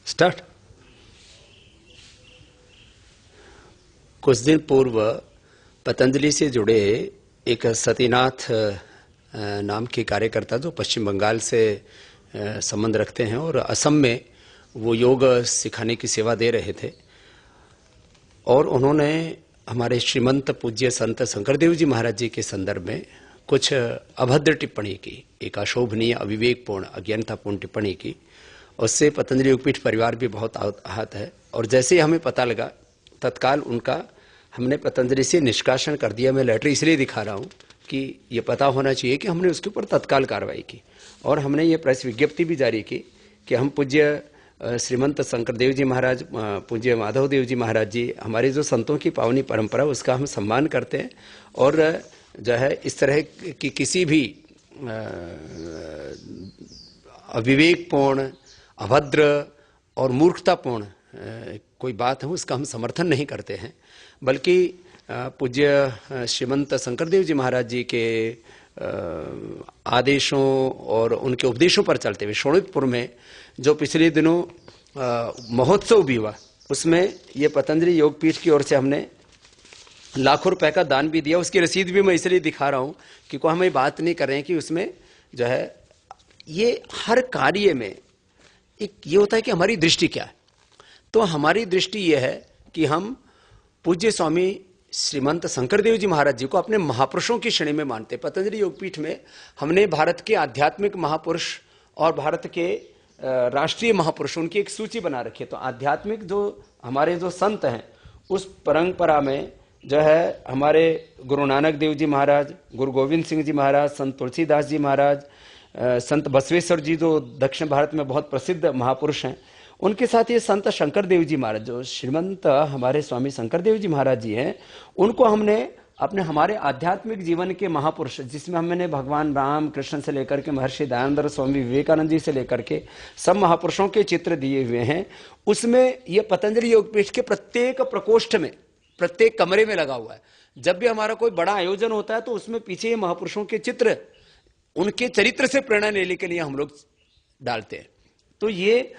Start. कुछ दिन पूर्व पतंजलि से जुड़े एक सतीनाथ नाम के कार्यकर्ता जो पश्चिम बंगाल से संबंध रखते हैं और असम में वो योग सिखाने की सेवा दे रहे थे, और उन्होंने हमारे श्रीमंत पूज्य संत शंकरदेव जी महाराज जी के संदर्भ में कुछ अभद्र टिप्पणी की, एक अशोभनीय, अविवेकपूर्ण, अज्ञानतापूर्ण टिप्पणी की। उससे पतंजलि योगपीठ परिवार भी बहुत आहत है, और जैसे ही हमें पता लगा तत्काल उनका हमने पतंजलि से निष्कासन कर दिया। मैं लेटर इसलिए दिखा रहा हूँ कि ये पता होना चाहिए कि हमने उसके ऊपर तत्काल कार्रवाई की, और हमने ये प्रेस विज्ञप्ति भी जारी की कि हम पूज्य श्रीमंत शंकरदेव जी महाराज, पूज्य माधव देव जी महाराज जी, हमारे जो संतों की पावनी परंपरा उसका हम सम्मान करते हैं, और जो है इस तरह की किसी भी अविवेकपूर्ण, अभद्र और मूर्खतापूर्ण कोई बात है उसका हम समर्थन नहीं करते हैं, बल्कि पूज्य श्रीमंत शंकरदेव जी महाराज जी के आदेशों और उनके उपदेशों पर चलते हुए शोणितपुर में जो पिछले दिनों महोत्सव भी हुआ, उसमें ये पतंजलि योगपीठ की ओर से हमने लाखों रुपए का दान भी दिया। उसकी रसीद भी मैं इसलिए दिखा रहा हूं कि कोई हम ये बात नहीं कर रहे हैं कि उसमें जो है ये हर कार्य में एक ये होता है कि हमारी दृष्टि क्या है। तो हमारी दृष्टि ये है कि हम पूज्य स्वामी श्रीमंत शंकरदेव जी महाराज जी को अपने महापुरुषों की श्रेणी में मानते। पतंजलि योगपीठ में हमने भारत के आध्यात्मिक महापुरुष और भारत के राष्ट्रीय महापुरुषों उनकी एक सूची बना रखी है। तो आध्यात्मिक जो हमारे जो संत हैं उस परंपरा में जो है हमारे गुरु नानक देव जी महाराज, गुरु गोविंद सिंह जी महाराज, संत तुलसीदास जी महाराज, संत बसवेश्वर जी जो दक्षिण भारत में बहुत प्रसिद्ध महापुरुष हैं, उनके साथ ये संत शंकरदेव जी महाराज जो श्रीमंत हमारे स्वामी शंकरदेव जी महाराज जी हैं, उनको हमने अपने हमारे आध्यात्मिक जीवन के महापुरुष, जिसमें हमने भगवान राम कृष्ण से लेकर के महर्षि दयानंद स्वामी विवेकानंद जी से लेकर के सब महापुरुषों के चित्र दिए हुए हैं। उसमें ये पतंजलि योगपीठ के प्रत्येक प्रकोष्ठ में, प्रत्येक कमरे में लगा हुआ है। जब भी हमारा कोई बड़ा आयोजन होता है तो उसमें पीछे ये महापुरुषों के चित्र, उनके चरित्र से प्रेरणा लेने के लिए हम लोग डालते हैं। तो ये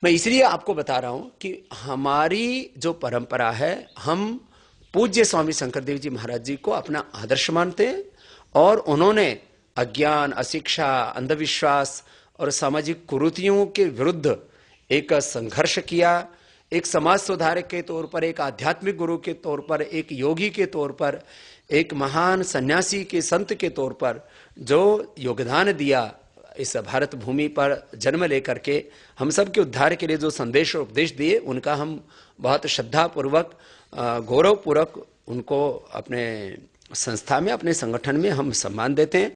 मैं इसलिए आपको बता रहा हूं कि हमारी जो परंपरा है, हम पूज्य स्वामी शंकरदेव जी महाराज जी को अपना आदर्श मानते हैं, और उन्होंने अज्ञान, अशिक्षा, अंधविश्वास और सामाजिक कुरीतियों के विरुद्ध एक संघर्ष किया। एक समाज सुधारक के तौर पर, एक आध्यात्मिक गुरु के तौर पर, एक योगी के तौर पर, एक महान सन्यासी के संत के तौर पर जो योगदान दिया, इस भारत भूमि पर जन्म लेकर के हम सब के उद्धार के लिए जो संदेश और उपदेश दिए, उनका हम बहुत श्रद्धापूर्वक, गौरवपूर्वक उनको अपने संस्था में, अपने संगठन में हम सम्मान देते हैं।